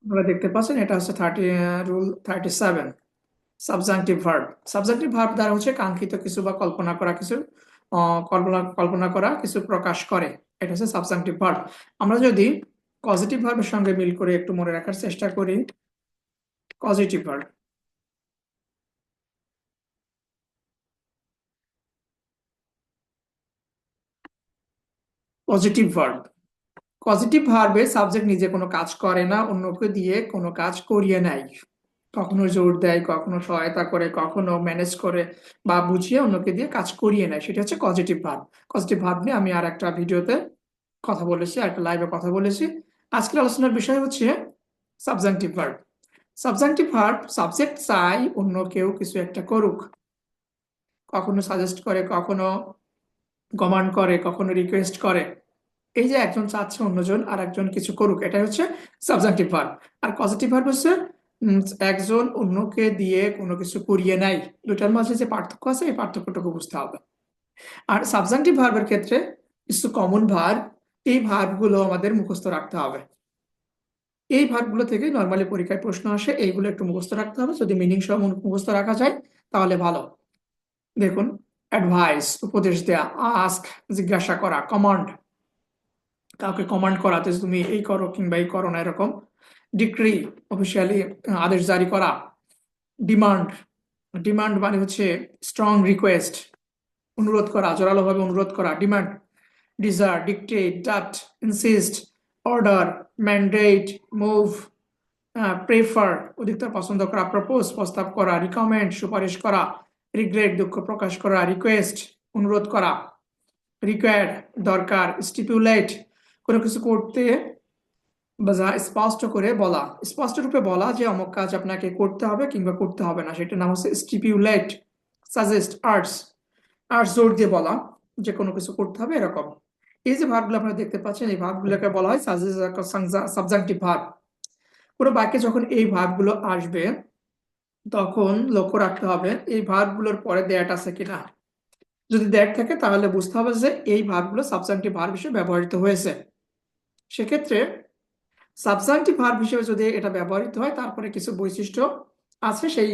আপনারা দেখতে পাচ্ছেন এটা হচ্ছে rule 37, subjunctive verb. Subjunctive verb দ্বারা হচ্ছে কাঙ্ক্ষিত কিছু বা কল্পনা করা কিছু, কল্পনা কল্পনা করা কিছু প্রকাশ করে। এটা হচ্ছে সাবজাংটিভ ভার্ব। আমরা যদি পজিটিভ ভার্বের সঙ্গে মিল করে একটু মনে রাখার চেষ্টা করি, positive verb, positive verb, positive ভার্বে সাবজেক্ট নিজে কোনো কাজ করে না, অন্যকে দিয়ে কোনো কাজ করিয়ে নেয়। কখনো জোর দেয়, কখনো সহায়তা করে, কখনো ম্যানেজ করে বা বুঝিয়ে অন্যকে দিয়ে কাজ করিয়ে নেয়, সেটা হচ্ছে পজিটিভ ভার্ব। পজিটিভ ভার্ব নিয়ে আমি আর একটা ভিডিওতে কথা বলেছি, একটা লাইভে কথা বলেছি। আজকের আলোচনার বিষয় হচ্ছে subjunctive verb. Subjunctive verb, subject চাই অন্য কেউ কিছু একটা করুক, কখনো সাজেস্ট করে, কখনো কমান্ড করে, কখনো রিকোয়েস্ট করে। এই যে একজন চাচ্ছে অন্যজন আর একজন কিছু করুক, এটা হচ্ছে সাবজাংটিভ ভার্ব। আর পজিটিভ ভার্ব হচ্ছে উম, একজন অন্যকে দিয়ে কোনো কিছু করিয়ে নেয়। দুটার মাঝে যে পার্থক্য আছে এই পার্থক্যটুকু বুঝতে হবে। আর সাবজাংটিভ ভার্বের ক্ষেত্রে কিছু কমন ভার্ব, এই ভার্বগুলো আমাদের মুখস্থ রাখতে হবে। এই ভার্বগুলো থেকে নর্মালি পরীক্ষায় প্রশ্ন আসে, এইগুলো একটু মুখস্থ রাখতে হবে। যদি মিনিং সহ মুখস্থ রাখা যায় তাহলে ভালো। দেখুন, অ্যাডভাইস উপদেশ দেয়া, আস্ক জিজ্ঞাসা করা, কমান্ড কাউকে কমান্ড করা যে তুমি এই করো কিংবা এই করো না এরকম, ডিক্রি অফিসিয়ালি আদেশ জারি করা, ডিমান্ড, ডিমান্ড মানে হচ্ছে স্ট্রং রিকোয়েস্ট, অনুরোধ করা, জোরালোভাবে অনুরোধ করা, demand, desire, dictate, that, insist, order, mandate, move, prefer অধিকতর পছন্দ করা, প্রপোজ প্রস্তাব করা, রিকমেন্ড সুপারিশ করা, রিগ্রেট দুঃখ প্রকাশ করা, রিকোয়েস্ট অনুরোধ করা, রিকোয়ার্ড দরকার, স্টিপুলেট কোনো কিছু করতে বা যা স্পষ্ট করে বলা, স্পষ্ট রূপে বলা যে অমুক কাজ আপনাকে করতে হবে কিংবা করতে হবে না, সেটার নাম হচ্ছে স্টিপুলেট। সাজেস্ট, আর্টস, আর্টস জোর দিয়ে বলা যে কোনো কিছু করতে হবে এরকম। এই যে ভার্বগুলো আপনারা দেখতে পাচ্ছেন এই ভার্বগুলোকে বলা হয় সাবজাংটিভ ভার্ব। পুরো বাক্যে যখন এই ভার্বগুলো আসবে তখন লক্ষ্য রাখতে হবে এই ভার্বগুলোর পরে দ্যাট আছে কিনা। যদি দ্যাট থাকে তাহলে বুঝতে হবে যে এই ভার্বগুলো সাবজাংটিভ ভার্ব হিসেবে ব্যবহৃত হয়েছে। সেক্ষেত্রে সাবজাংটিভ ভার্ব হিসেবে যদি এটা ব্যবহৃত হয় তারপরে কিছু বৈশিষ্ট্য আছে, সেই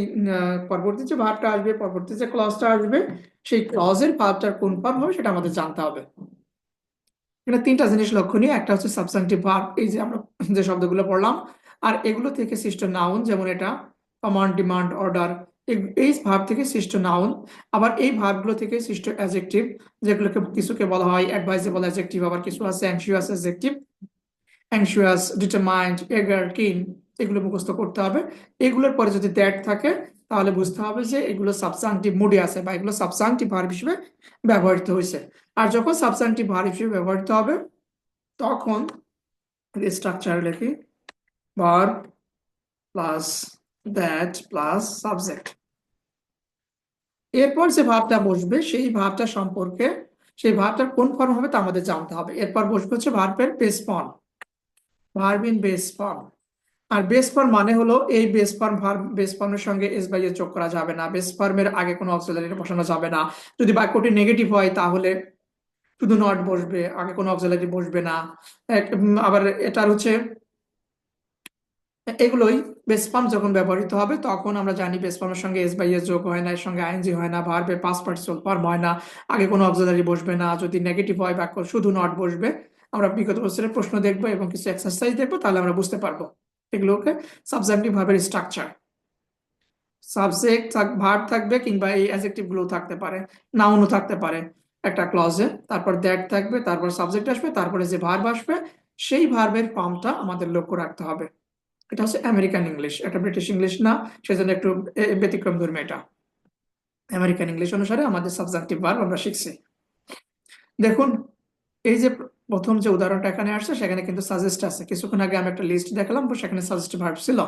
পরবর্তী যে ভার্বটা আসবে, পরবর্তী যে ক্লজটা আসবে, সেই ক্লজের ভার্বটার কোন ফর্ম হবে সেটা আমাদের জানতে হবে। এখানে তিনটা জিনিস লক্ষণীয়, একটা হচ্ছে সাবজাংটিভ ভার্ব, এই যে আমরা যে শব্দগুলো পড়লাম, আর এগুলো থেকে সৃষ্ট নাউন, যেমন এটা কমান্ড, ডিমান্ড, অর্ডার, এই ভার্ব থেকে সৃষ্ট নাউন। আবার এই ভার্বগুলো থেকে সৃষ্ট অ্যাডজেক্টিভ, যেগুলোকে কিছুকে বলা হয় অ্যাডভাইজেবল অ্যাডজেক্টিভ, আবার কিছু আছে অ্যাংশিয়াস অ্যাডজেক্টিভ, অ্যাংশিয়াস, ডিটারমাইন্ড, এগার, কিন, এগুলো মুখস্থ করতে হবে। এগুলোর পরে যদি দ্যাট থাকে তাহলে বুঝতে হবে যে এগুলো সাবজাংটিভ মুডে আছে বা এগুলো সাবজাংটিভ ভার্ব হিসেবে ব্যবহৃত হয়েছে। আর যখন সাবজাংটিভ ভার্ব হিসেবে ব্যবহৃত হবে তখন স্ট্রাকচার লিখি, verb plus that plus subject. এরপর যে ভার্বটা বসবে সেই ভার্বটা সম্পর্কে, সেই ভার্বটার কোন ফর্ম হবে তা আমাদের জানতে হবে। এরপর বসবে হচ্ছে ভার্বের base form, verb in base form. আর বেস ফর্ম মানে হলো এই বেস ফর্ম, ভার্ব বেস ফর্মের সঙ্গে এস বাই এস যোগ করা যাবে না, বেস ফর্মের আগে কোনো অক্সিলারি বসানো যাবে না। যদি বাক্যটি নেগেটিভ হয় তাহলে শুধু নট বসবে, আগে কোনো অক্সিলারি বসবে না। আবার এটার হচ্ছে এগুলোই বেস ফর্ম যখন ব্যবহৃত হবে তখন আমরা জানি বেস ফর্মের সঙ্গে এস বাই এস যোগ হয় না, এর সঙ্গে আইএনজি হয় না, ভার্বের পাস্ট পার্টিসিপল ফর্ম হয় না, আগে কোনো অক্সিলারি বসবে না। যদি নেগেটিভ হয় বাক্য শুধু নট বসবে। আমরা বিগত বছরের প্রশ্ন দেখবো এবং কিছু এক্সারসাইজ দেখবো, তাহলে আমরা বুঝতে পারবো এগুলোকে সাবজেক্টিভ ভার্বের স্ট্রাকচার। সাবজেক্ট ভার্ব থাকবে কিংবা এই অ্যাডজেক্টিভ গুলো থাকতে পারে, নাউনও থাকতে পারে একটা ক্লজে, তারপর দ্যাট থাকবে, তারপর সাবজেক্ট আসবে, তারপরে যে ভার্ব আসবে সেই ভার্বের ফর্মটা আমাদের লক্ষ্য রাখতে হবে। এটা হচ্ছে আমেরিকান ইংলিশ, এটা ব্রিটিশ ইংলিশ না, সেজন্য একটু ব্যতিক্রম ধর্মী। এটা আমেরিকান ইংলিশ অনুসারে আমাদের সাবজেক্টিভ ভার্ব আমরা শিখছি। দেখুন, এই যে প্রথম যে উদাহরণটা এখানে আসছে সেখানে কিন্তু সাজেস্ট আছে। কিছুক্ষণ আগে আমি একটা লিস্ট দেখালাম, সেখানে সাজেস্ট ভার্ব ছিল।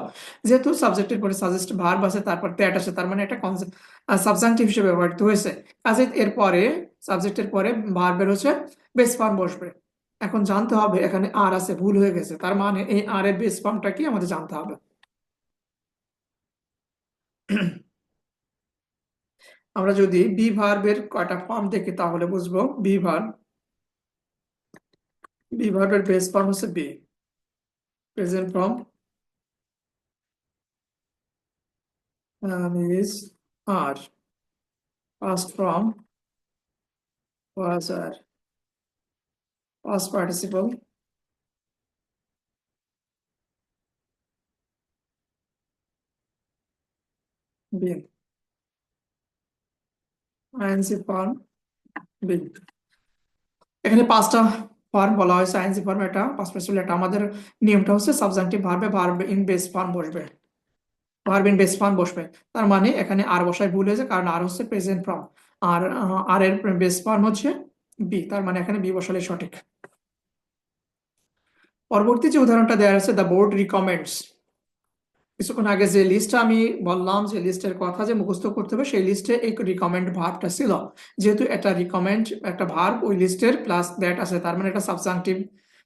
যেহেতু সাবজেক্টের পরে সাজেস্ট ভার্ব আছে তারপর দ্যাট আছে, তার মানে এটা সাবজাংটিভ হিসেবে ব্যবহৃত হয়েছে। কাজে এর পরে সাবজেক্টের পরে ভার্বের হচ্ছে বেস ফর্ম বসবে। এখন জানতে হবে এখানে আর আছে, ভুল হয়ে গেছে, তার মানে এই আর এর বেস ফর্মটা কি আমাদের জানতে হবে। আমরা যদি বি ভার্বের কয়টা ফর্ম দেখি তাহলে বুঝবো। বি ভার্বের বেস ফর্ম হচ্ছে be. Present form is are, past form was are, past participle been, ing form been। এখানে পাঁচটা ফর্ম বলা হয়েছে আইএনজি ফর্ম, এটা পাস্ট পার্টিসিপল। এটা আমাদের নিয়মটা হচ্ছে সাবজেক্টিভ ভার্বে ভার্ব ইন বেস ফর্ম বসবে, ভার্ব ইন বেস ফর্ম বসবে। তার মানে এখানে আর বসায় ভুল হয়েছে, কারণ আর হচ্ছে প্রেজেন্ট ফর্ম, আর আর এর বেস ফর্ম হচ্ছে বি, তার মানে এখানে বি বসালে সঠিক। পরবর্তী যে উদাহরণটা দেওয়া আছে, দ্য বোর্ড রিকমেন্ডস। কিছুক্ষণ আগে যে লিস্টটা আমি বললাম, যে লিস্টের কথা যে মুখস্থ করতে হবে, সেই লিস্টে এই রিকমেন্ড ভার্বটা ছিল। যেহেতু এটা রিকমেন্ড একটা ভার্ব, ওই লিস্টের প্লাস দ্যাট আছে, তার মানে এটা সাবজাংটিভ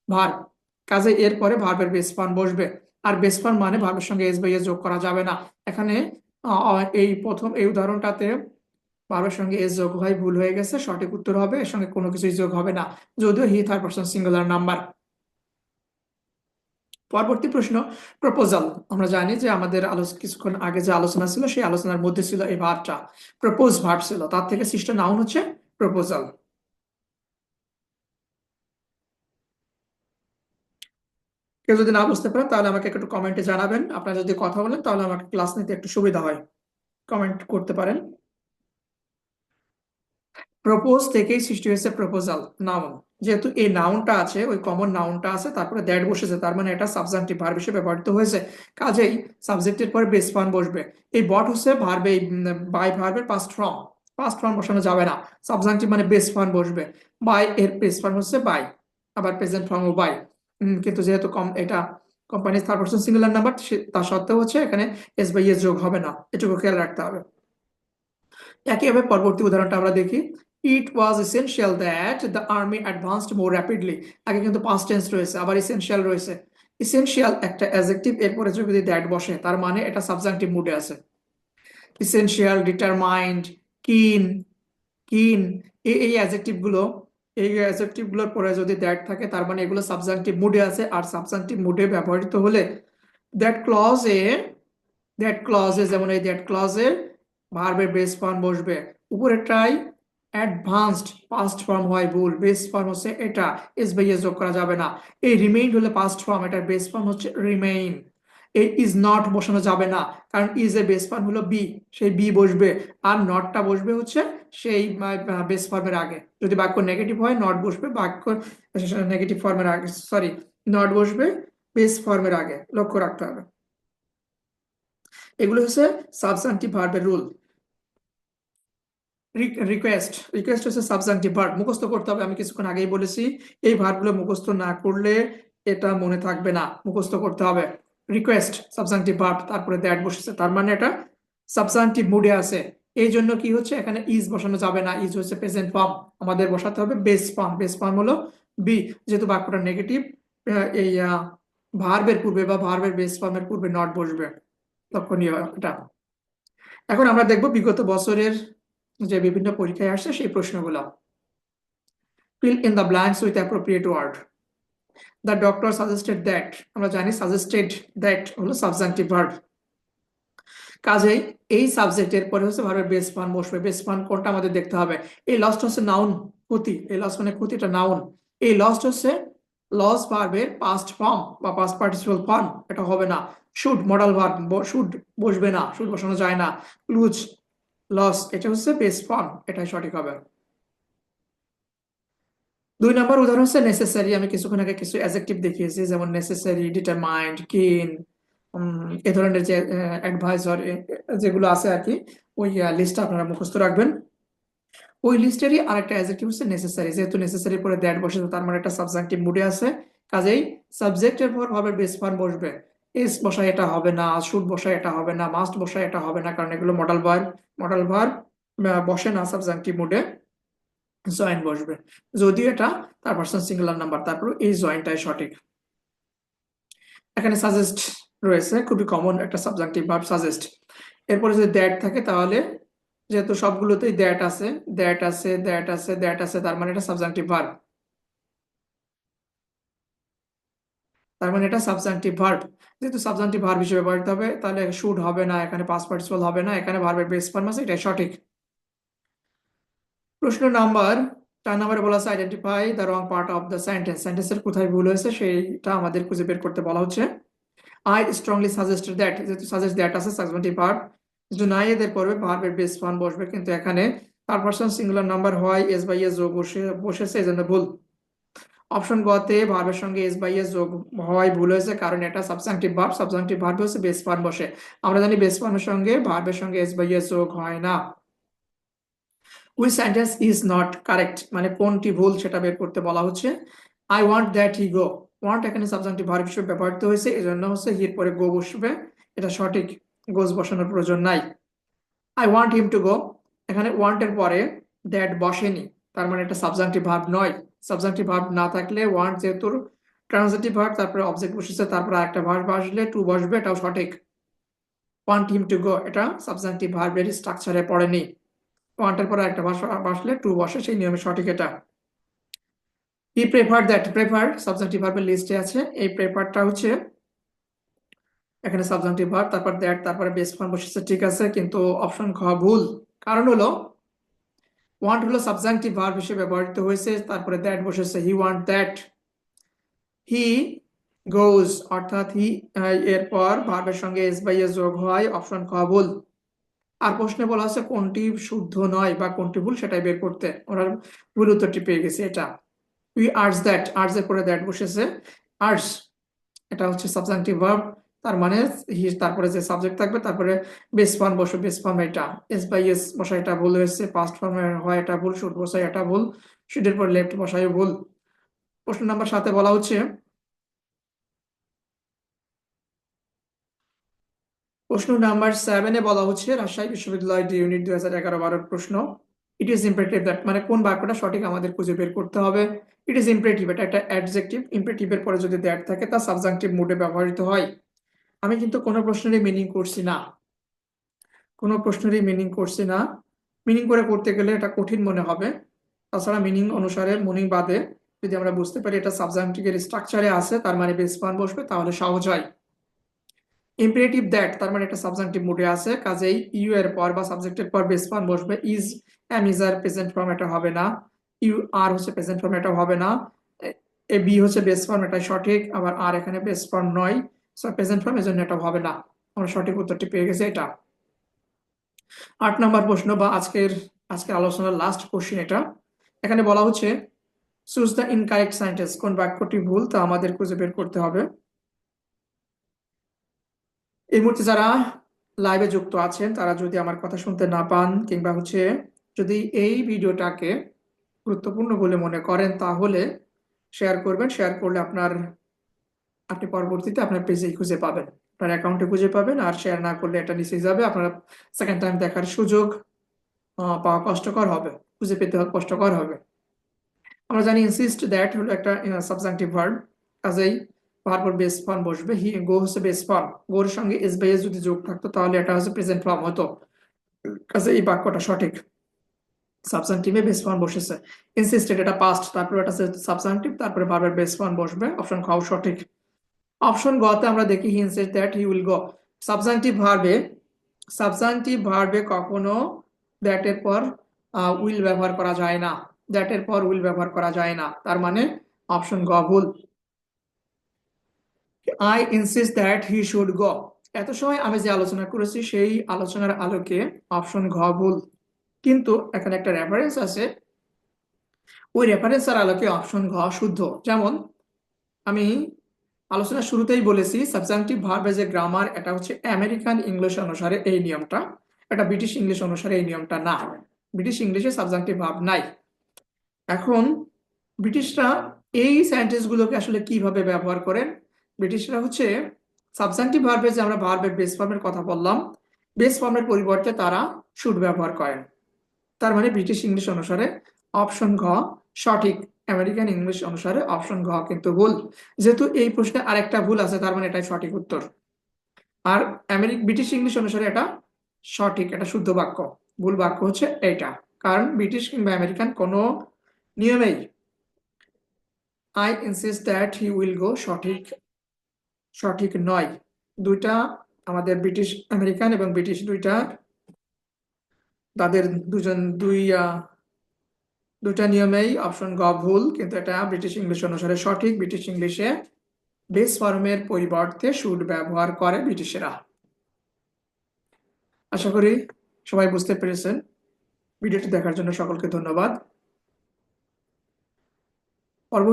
ভার্ব। কাজে এরপরে ভার্বের বেস ফর্ম বসবে। আর বেস ফর্ম মানে ভার্বের সঙ্গে এস বা ইয়ে যোগ করা যাবে না। এখানে এই প্রথম এই উদাহরণটাতে ভার্বের সঙ্গে এস যোগ হয়, ভুল হয়ে গেছে। সঠিক উত্তর হবে এর সঙ্গে কোনো কিছুই যোগ হবে না, যদিও he third person singular number. পরবর্তী প্রশ্ন, প্রপোজাল। আমরা জানি যে আমাদের কিছুক্ষণ আগে যে আলোচনা ছিল, সেই আলোচনার মধ্যে ছিল এই ভার্বটা, প্রপোজ ভার্ব ছিল, তার থেকে সৃষ্ট নাউন হচ্ছে প্রপোজাল। কেউ যদি না বুঝতে পারেন তাহলে আমাকে একটু কমেন্টে জানাবেন। আপনারা যদি কথা বলেন তাহলে আমাকে ক্লাস নিতে একটু সুবিধা হয়, কমেন্ট করতে পারেন। প্রপোজ থেকেই সৃষ্টি হয়েছে প্রপোজাল নাউন। যেহেতু এই নাউনটা আছে, ওই কমন নাউনটা আছে, তারপরে দ্যাট বসেছে, তার মানে এটা সাবজেক্টিভ ভার্ব হিসেবে ব্যবহৃত হয়েছে। কাজেই সাবজেক্টের পরে বেস ফর্ম বসবে। এই বট হচ্ছে ভার্বে, বাই ভার্বের পাস্ট ফর্ম, পাস্ট ফর্ম বসানো যাবে না। সাবজেক্টিভ মানে বেস ফর্ম বসবে। বাই এর বেস ফর্ম হচ্ছে বাই, আবার প্রেজেন্ট ফর্মও বাই। কিন্তু যেহেতু এটা কোম্পানির থার্ড পারসন সিঙ্গুলার নাম্বার, তা সত্ত্বেও হচ্ছে এখানে এস বাই এস যোগ হবে না, এটুকু খেয়াল রাখতে হবে। একইভাবে পরবর্তী উদাহরণটা আমরা দেখি। It was essential that the army advanced more rapidly. আগে কিন্তু পাস্ট টেন্স রয়েছে, আবার এসেনশিয়াল রয়েছে। এসেনশিয়াল একটা অ্যাডজেক্টিভ, এরপরে যদি দ্যাট বসে, তার মানে এটা সাবজাংটিভ মুডে আছে। এসেনশিয়াল, ডিটারমাইন্ড, কিন, কিন, এই অ্যাডজেক্টিভ গুলো, এই অ্যাডজেক্টিভ গুলোর পরে যদি দ্যাট থাকে, তার মানে এগুলো সাবজাংটিভ মুডে আছে। আর সাবজাংটিভ মুডে ব্যবহৃত হলে দ্যাট ক্লজে, দ্যাট ক্লজে, যেমন এই দ্যাট ক্লজে ভার্বের বেস ফর্ম বসবে। উপরেরটাই অ্যাডভান্সড পাস্ট ফর্ম হয়, ভুল, বেস ফর্ম হচ্ছে এটা, এস বাই এস যোগ করা যাবে না। এই রিমেইন হলে পাস্ট ফর্ম, এটার বেস ফর্ম হচ্ছে রিমেইন। এই ইজ নট বসানো যাবে না, কারণ ইজ এর বেস ফর্ম হলো বি, সেই বি বসবে। আর নটটা বসবে হচ্ছে সেই বেস ফর্মের আগে। যদি বাক্য নেগেটিভ হয়, নট বসবে বাক্য নেগেটিভ ফর্মের আগে, সরি, নট বসবে বেস ফর্মের আগে, লক্ষ্য রাখতে হবে। এগুলো হচ্ছে সাবস্টান্টিভ ভার্বের রুল। রিকোয়েস্ট, রিকোয়েস্ট হচ্ছে সাবস্টান্টিভ ভার্ব, মুখস্থ করতে হবে। আমি কিছুক্ষণ আগেই বলেছি, এই ভার্বগুলো মুখস্থ না করলে এটা মনে থাকবে না, মুখস্থ করতে হবে। রিকোয়েস্ট সাবস্টান্টিভ ভার্ব, তারপরে দ্যাট বসেছে, তার মানে এটা সাবস্টান্টিভ মুডে আছে। এই জন্য কি হচ্ছে, এখানে ইজ বসানো যাবে না, ইজ হচ্ছে প্রেজেন্ট ফর্ম, আমাদের বসাতে হবে বেস ফর্ম। বেস ফর্ম হলো বি, যেহেতু বাক্যটা নেগেটিভ, এই ভার্বের পূর্বে বা ভার্বের বেস ফর্মের পূর্বে নট বসবে, লক্ষণীয় এটা। এখন আমরা দেখব বিগত বছরের যে বিভিন্ন পরীক্ষায় আসছে সেই প্রশ্নগুলো। Fill in the blanks with appropriate word. The doctor suggested that, আমরা জানি সাজেস্টেড দ্যাট হলো সাবজেক্টিভ ভার্ব। কাজেই এই সাবজেক্টের পরে হচ্ছে ভার্বের বেস ফর্ম বসবে। বেস ফর্ম কোনটা আমাদের দেখতে হবে। এই লস্ট হচ্ছে নাউন, ক্ষতি, এই লস্ট মানে ক্ষতিটা নাউন। এই লস্ট হচ্ছে লস ভার্বের পাস্ট ফর্ম বা পাস্ট পার্টিসিপল ফর্ম, এটা হবে না। শুড মডাল ভার্ব, শুড বসবে না, শুড বসানো যায় না। লুজ, লস, এটা হচ্ছে বেস ফর্ম, এটাই সঠিক হবে। 2 নম্বর উদাহরণ হচ্ছে নেসেসারি। আমি কিছুক্ষণ আগে কিছু অ্যাডজেক্টিভ দেখিয়েছি, যেমন নেসেসারি, ডিটারমাইন্ড, কিন, এ ধরনের যে অ্যাডভাইজর যেগুলো আছে আর কি, ওই লিস্টটা আপনারা মুখস্থ রাখবেন। ওই লিস্টেরই আরেকটা অ্যাডজেক্টিভ হচ্ছে নেসেসারি। যেহেতু নেসেসারি পরে দ্যাট বসে, তার মানে একটা সাবজেক্টিভ মুডে আছে। কাজেই সাবজেক্টের পর হবে বেস ফর্ম বসবে। এস বসায় এটা হবে না, শুড বসায় এটা হবে না, মাস্ট বসায় এটা হবে না, কারণ এগুলো মডাল ভার্ব। মডাল ভার্ব বসে না সাবজেক্টিভ মুডে, জয়েন্ট বসবে। যদিও এটা তার পার্সন সিঙ্গুলার নাম্বার, তারপর এই জয়েন্টটাই সঠিক। এখানে সাজেস্ট রয়েছে, খুবই কমন একটা সাবজেক্টিভ ভার্ব সাজেস্ট। এরপরে যদি দ্যাট থাকে, তাহলে যেহেতু সবগুলোতেই দ্যাট আছে, দ্যাট আছে, দ্যাট আছে, দ্যাট আছে, তার মানে এটা সাবজেক্টিভ ভার্ব। তার মানে এটা সাবজেক্টিভ ভার্ব। যেহেতু সাবজেক্টিভ ভার্ব হিসেবে ব্যবহৃত হবে, তাহলে শুড হবে না, এখানে পাস্ট পার্টিসিপল হবে না, এখানে ভার্বের বেস ফর্ম আছে, এটাই সঠিক। প্রশ্ন নাম্বার 4 নম্বরে বলা আছে identify the wrong part of the sentence. সেন্টেন্সের কোথায় ভুল হয়েছে সেইটা আমাদের খুঁজে বের করতে বলা হচ্ছে। আই স্ট্রংলি সাজেস্টেড দ্যাট, যেহেতু সাজেস্ট দ্যাট আছে সাবজেক্টিভ ভার্ব, যেহেতু নাই এদের পড়বে ভার্বের বেস ফর্ম বসবে, কিন্তু এখানে থার্ড পারসন সিঙ্গুলার নাম্বার হয় এস বাই এস যোগ বসেছে, এজন্য ভুল। অপশন গ তে ভার্বের সঙ্গে এস বাই এস যোগ হয় ভুল হয়েছে, কারণ এটা সাবজেক্টিভ ভার্ব, সাবজেক্টিভ ভার্ব হচ্ছে বেস ফর্ম বসে। আমরা জানি বেস ফর্মের সঙ্গে ভার্বের সঙ্গে এস বাই এস যোগ হয় না। Which sentence is not correct, মানে কোনটি ভুল সেটা বের করতে বলা হচ্ছে। I want that he go, want এখানে সাবজেক্টিভ ভার্ব হিসেবে ব্যবহৃত হয়েছে, এজন্য হচ্ছে হির পরে গো বসবে, এটা সঠিক, গোজ বসানোর প্রয়োজন নাই। I want him to go, এখানে ওয়ান্ট এর পরে দ্যাট বসেনি, তার মানে এটা সাবজেক্টিভ ভার্ব নয়। সাবজেক্টিভ ভার্ব না থাকলে ওয়ান্ট যেহেতু ট্রান্সিটিভ ভার্ব, তারপরে অবজেক্ট বসেছে, তারপরে একটা ভার্ব আসলে টু বসবে, এটাও সঠিক। ওয়ান্ট হিম টু গো এটা সাবজেক্টিভ ভার্বের স্ট্রাকচারে পড়েনি, ওয়ান্টের পরে একটা বসলে টু বসে, সেই নিয়মে সঠিক এটা। হি প্রেফার দ্যাট, প্রেফার সাবজেক্টিভ ভার্বের লিস্টে আছে, এই প্রেফারটা হচ্ছে এখানে সাবজেক্টিভ ভার্ব, তারপর দ্যাট, তারপরে বেস ফর্ম বসেছে, ঠিক আছে, কিন্তু অপশন খ ভুল। কারণ হলো ওয়ান্ট হলো সাবজেক্টিভ ভার্ব হিসেবে ব্যবহৃত হয়েছে, তারপরে দ্যাট বসেছে, হি ওয়ান্ট দ্যাট। হি গোজ অর্থাৎ হি এরপর ভার্বের সঙ্গে এস বাই এস যোগ হয়, অপশন খ ভুল। আর প্রশ্নে বলা আছে কোনটি শুদ্ধ নয় বা কোনটি ভুল সেটাই বের করতে, ওরা ভুল উত্তরটি পেয়ে গেছে এটা। উই আর্জ দ্যাট, আর্জ এর পরে দ্যাট বসেছে, আর্জ এটা হচ্ছে সাবজেক্টিভ ভার্ব, তার মানে হি তারপরে যে সাবজেক্ট থাকবে তারপরে বেস ফর্ম বসবে, বেস ফর্ম এটা এস বাই এস বসা, এটা ভুল হয়েছে। পাস্ট ফর্মে হয় এটা ভুল, শুড বসায় এটা ভুল, শুডের পর লেফট বসায় ভুল। প্রশ্ন নাম্বার 7 বলা হচ্ছে, প্রশ্ন নাম্বার 7 বলা হচ্ছে রাজশাহী বিশ্ববিদ্যালয় ডি ইউনিট 2011-12 প্রশ্ন। ইট ইজ ইম্পারেটিভ দ্যাট, মানে কোন বাক্যটা সঠিক আমাদের খুঁজে বের করতে হবে। ইট ইজ ইম্পারেটিভ এটা একটা অ্যাডজেক্টিভ, ইম্পারেটিভ এর পরে যদি দ্যাট থাকে তা সাবজেক্টিভ মুডে ব্যবহৃত হয়। আমি কিন্তু কোনো প্রশ্নেরই মিনিং করছি না, কোনো প্রশ্নেরই মিনিং করছি না, মিনিং করে করতে গেলে এটা কঠিন মনে হবে। তাছাড়া মিনিং অনুসারে মিনিং বাদে যদি আমরা বুঝতে পারি এটা সাবজেক্টিভের স্ট্রাকচারে আছে, তার মানে বেস ফর্ম বসবে, তাহলে সহজ হয়। ইম্পারেটিভ দ্যাট তার মানে একটা সাবজেক্টিভ মুডে আছে, কাজেই ইউ এর পর বা সাবজেক্টের পর বেস ফর্ম বসবে। Is am is are present form, এটা হবে না। ইউ আর হচ্ছে প্রেজেন্ট ফর্ম, এটা হবে না। এ বি হচ্ছে বেস ফর্ম, এটা সঠিক, আবার আর এখানে বেস ফর্ম নয়, সো প্রেজেন্ট ফর্ম, এজন্য এটা হবে না। আমরা সঠিক উত্তরটি পেয়ে গেছি এটা। 8 নম্বর প্রশ্ন বা আজকের আজকের আলোচনার লাস্ট কোশ্চেন এটা। এখানে বলা হচ্ছে চুজ দ্য ইনকারেক্ট সেন্টেন্স, কোন বাক্যটি ভুল তা আমাদের খুঁজে বের করতে হবে। এই মুহূর্তে যারা লাইভে যুক্ত আছেন তারা যদি আমার কথা শুনতে না পান, কিংবা হচ্ছে যদি এই ভিডিওটাকে গুরুত্বপূর্ণ বলে মনে করেন, তাহলে শেয়ার করবেন। শেয়ার করলে আপনি পরবর্তীতে আপনার পেজেই খুঁজে পাবেন, আপনার অ্যাকাউন্টে খুঁজে পাবেন। আর শেয়ার না করলে এটা নিচে যাবে, আপনার সেকেন্ড টাইম দেখার সুযোগ পাওয়া কষ্টকর হবে, খুঁজে পেতে কষ্টকর হবে। আমরা জানি ইনসিস্ট দ্যাট হলো একটা সাবজেক্টিভ ভার্ব, কাজেই ভার্বের বেস ফর্ম বসবে। হি গো হচ্ছে বেস ফর্ম, গোর সঙ্গে এস বাই এস যদি যোগ থাকতো তাহলে এটা হচ্ছে প্রেজেন্ট ফর্ম হতো, কাজে এই বাক্যটা সঠিক, সাবজেক্টিভে বেস ফর্ম বসেছে। ইনসিস্টেড এটা পাস্ট, তারপরে এটা সাবজেক্টিভ, তারপরে ভার্বের বেস ফর্ম বসবে, অপশন খ সঠিক। অপশন গ তে আমরা দেখি he insist that he will go, subjunctive ভার্বে কখনো দ্যাট এর পর উইল ব্যবহার করা যায় না, দ্যাট এর পর উইল ব্যবহার করা যায় না, তার মানে অপশন গ ভুল। I insist that he should go, এত সময় আমি যে আলোচনা করেছি সেই আলোচনার আলোকে অপশন ঘ ভুল, কিন্তু এখানে একটা রেফারেন্স আছে, ওই রেফারেন্সের আলোকে অপশন ঘ শুদ্ধ। যেমন আমি আলোচনার শুরুতেই বলেছি সাবজেক্টিভ ভার্বের যে গ্রামার, এটা হচ্ছে আমেরিকান ইংলিশ অনুসারে এই নিয়মটা, এটা ব্রিটিশ ইংলিশ অনুসারে এই নিয়মটা না। ব্রিটিশ ইংলিশে সাবজেক্টিভ ভার্ব নাই। এখন ব্রিটিশরা এই সেন্টেন্স গুলোকে আসলে কিভাবে ব্যবহার করেন, ব্রিটিশরা হচ্ছে সাবজেক্টিভ ভার্বে যে আমরা ভার্বের বেস ফর্মের কথা বললাম, বেস ফর্মের পরিবর্তে তারা শুড ব্যবহার করেন, তার মানে ব্রিটিশ ইংলিশ অনুসারে অপশন ঘ সঠিক, আমেরিকান ইংলিশ অনুসারে অপশন ঘ কিন্তু ভুল। যেহেতু এই প্রশ্নে আরেকটা ভুল আছে, তার মানে এটাই সঠিক উত্তর। আর ব্রিটিশ ইংলিশ অনুসারে এটা সঠিক, এটা শুদ্ধ বাক্য, ভুল বাক্য হচ্ছে এটা, কারণ ব্রিটিশ কিংবা আমেরিকান কোনো নিয়মেই I insist that he will গো সঠিক সঠিক নয়। দুইটা আমাদের ব্রিটিশ আমেরিকান এবং ব্রিটিশ দুইটা তাদের দুইটা নিয়মেই অপশন গ ভুল, কিন্তু এটা ব্রিটিশ ইংলিশ অনুসারে সঠিক। ব্রিটিশ ইংলিশে বেস ফর্মের পরিবর্তে শুড ব্যবহার করে ব্রিটিশরা। আশা করি সবাই বুঝতে পেরেছেন। ভিডিওটি দেখার জন্য সকলকে ধন্যবাদ।